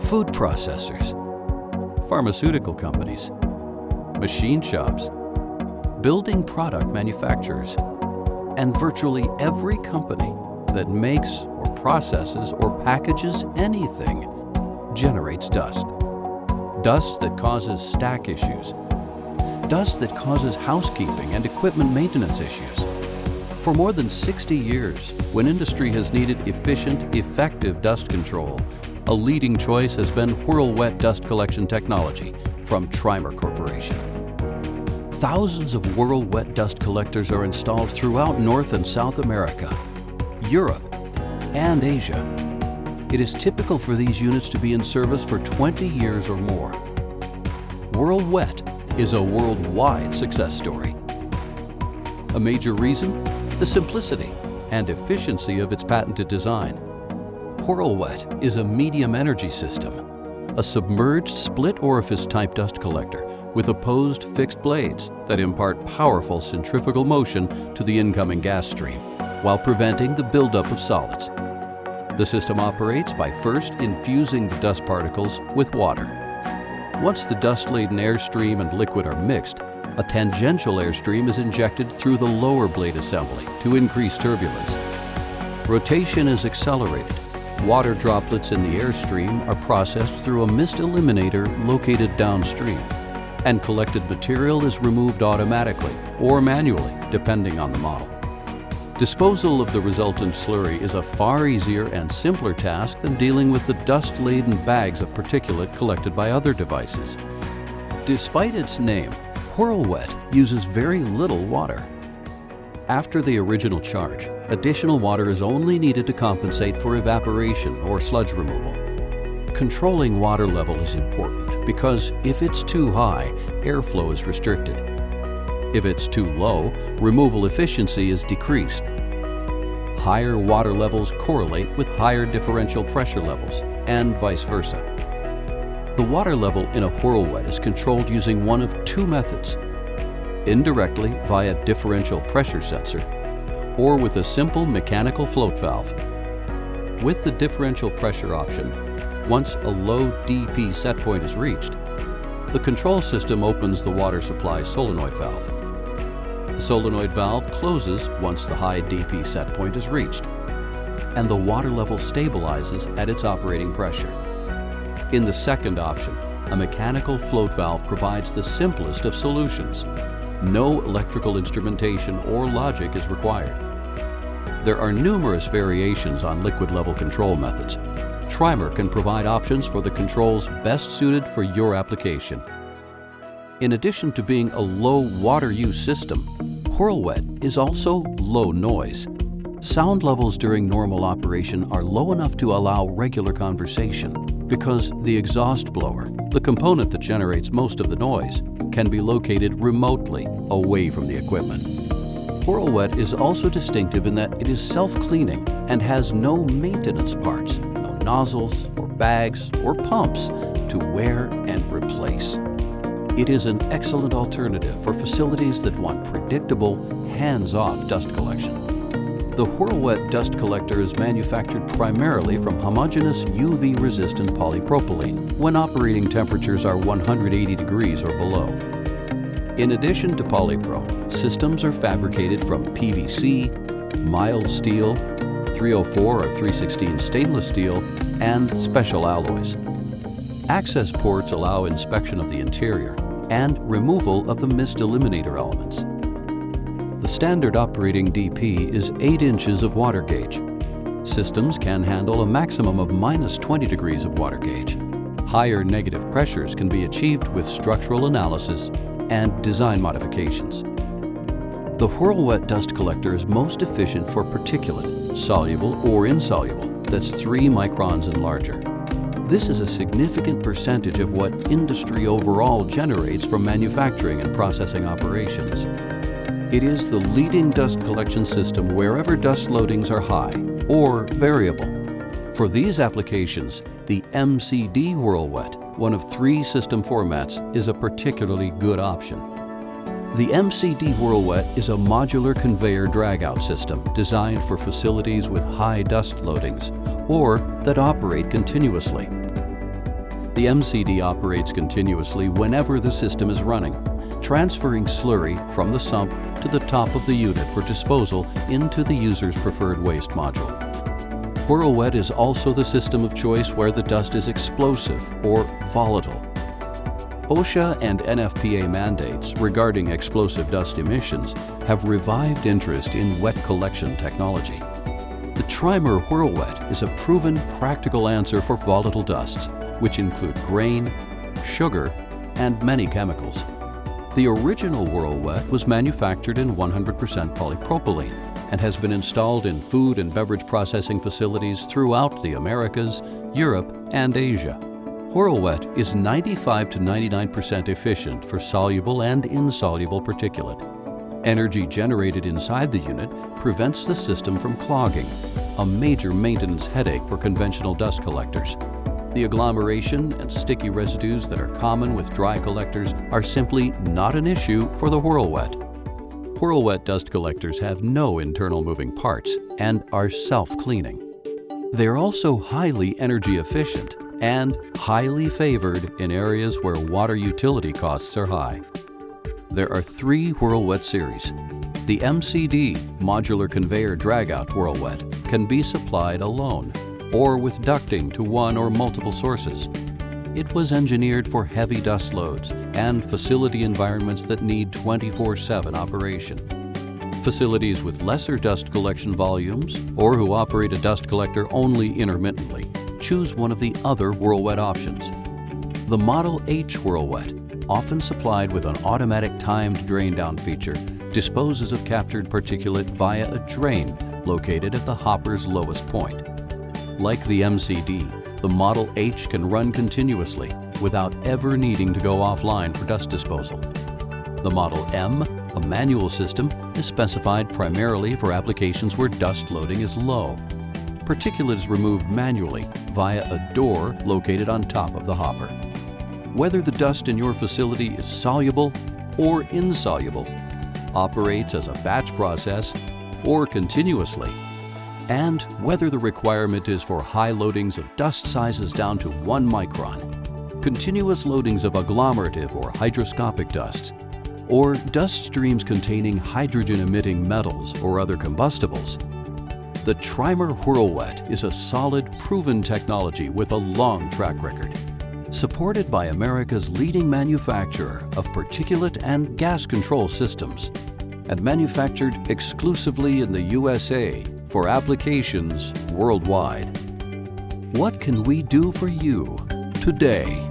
food processors, pharmaceutical companies, machine shops, building product manufacturers, and virtually every company that makes or processes or packages anything generates dust. Dust that causes stack issues. Dust that causes housekeeping and equipment maintenance issues. For more than 60 years, when industry has needed efficient, effective dust control, a leading choice has been Whirl wet dust collection technology from Tri-Mer Corporation. Thousands of Whirl wet dust collectors are installed throughout North and South America, Europe, and Asia. It is typical for these units to be in service for 20 years or more. Whirl wet is a worldwide success story. A major reason? The simplicity and efficiency of its patented design. Whirl wet is a medium energy system, a submerged split orifice type dust collector with opposed fixed blades that impart powerful centrifugal motion to the incoming gas stream while preventing the buildup of solids. The system operates by first infusing the dust particles with water. Once the dust-laden airstream and liquid are mixed, a tangential airstream is injected through the lower blade assembly to increase turbulence. Rotation is accelerated. Water droplets in the airstream are processed through a mist eliminator located downstream, and collected material is removed automatically or manually, depending on the model. Disposal of the resultant slurry is a far easier and simpler task than dealing with the dust-laden bags of particulate collected by other devices. Despite its name, Whirl wet uses very little water. After the original charge, additional water is only needed to compensate for evaporation or sludge removal. Controlling water level is important because if it's too high, airflow is restricted. If it's too low, removal efficiency is decreased. Higher water levels correlate with higher differential pressure levels, and vice versa. The water level in a Whirl wet is controlled using one of two methods: indirectly via differential pressure sensor, or with a simple mechanical float valve. With the differential pressure option, once a low dP set point is reached, the control system opens the water supply solenoid valve. The solenoid valve closes once the high dP set point is reached, and the water level stabilizes at its operating pressure. In the second option, a mechanical float valve provides the simplest of solutions. No electrical instrumentation or logic is required. There are numerous variations on liquid level control methods. Tri-Mer can provide options for the controls best suited for your application. In addition to being a low water use system, Whirl wet is also low noise. Sound levels during normal operation are low enough to allow regular conversation because the exhaust blower, the component that generates most of the noise, can be located remotely away from the equipment. Whirl wet is also distinctive in that it is self-cleaning and has no maintenance parts, no nozzles or bags or pumps to wear and replace. It is an excellent alternative for facilities that want predictable, hands-off dust collection. The Whirl wet dust collector is manufactured primarily from homogeneous UV-resistant polypropylene when operating temperatures are 180 degrees or below. In addition to polypro, systems are fabricated from PVC, mild steel, 304 or 316 stainless steel, and special alloys. Access ports allow inspection of the interior and removal of the mist eliminator elements. The standard operating DP is 8 inches of water gauge. Systems can handle a maximum of -20 degrees of water gauge. Higher negative pressures can be achieved with structural analysis and design modifications. The Whirl wet dust collector is most efficient for particulate, soluble or insoluble, that's 3 microns and larger. This is a significant percentage of what industry overall generates from manufacturing and processing operations. It is the leading dust collection system wherever dust loadings are high or variable. For these applications, the MCD Whirl wet, one of 3 system formats, is a particularly good option. The MCD Whirl wet is a modular conveyor drag-out system designed for facilities with high dust loadings or that operate continuously. The MCD operates continuously whenever the system is running, transferring slurry from the sump to the top of the unit for disposal into the user's preferred waste module. Whirl Wet is also the system of choice where the dust is explosive or volatile. OSHA and NFPA mandates regarding explosive dust emissions have revived interest in wet collection technology. The Tri-Mer Whirl Wet is a proven, practical answer for volatile dusts, which include grain, sugar, and many chemicals. The original Whirl Wet was manufactured in 100% polypropylene and has been installed in food and beverage processing facilities throughout the Americas, Europe, and Asia. Whirl Wet is 95 to 99% efficient for soluble and insoluble particulate. Energy generated inside the unit prevents the system from clogging, a major maintenance headache for conventional dust collectors. The agglomeration and sticky residues that are common with dry collectors are simply not an issue for the Whirl Wet. Whirl Wet dust collectors have no internal moving parts and are self-cleaning. They are also highly energy efficient and highly favored in areas where water utility costs are high. There are 3 Whirl Wet series. The MCD, Modular Conveyor Drag-Out Whirl Wet, can be supplied alone or with ducting to one or multiple sources. It was engineered for heavy dust loads and facility environments that need 24/7 operation. Facilities with lesser dust collection volumes or who operate a dust collector only intermittently choose one of the other Whirl Wet options. The Model H Whirl Wet, often supplied with an automatic timed drain-down feature, disposes of captured particulate via a drain located at the hopper's lowest point. Like the MCD, the Model H can run continuously without ever needing to go offline for dust disposal. The Model M, a manual system, is specified primarily for applications where dust loading is low. Particulate is removed manually via a door located on top of the hopper. Whether the dust in your facility is soluble or insoluble, operates as a batch process or continuously, and whether the requirement is for high loadings of dust sizes down to 1 micron, continuous loadings of agglomerative or hygroscopic dusts, or dust streams containing hydrogen-emitting metals or other combustibles, the Tri-Mer Whirl Wet is a solid, proven technology with a long track record. Supported by America's leading manufacturer of particulate and gas control systems, and manufactured exclusively in the USA for applications worldwide. What can we do for you today?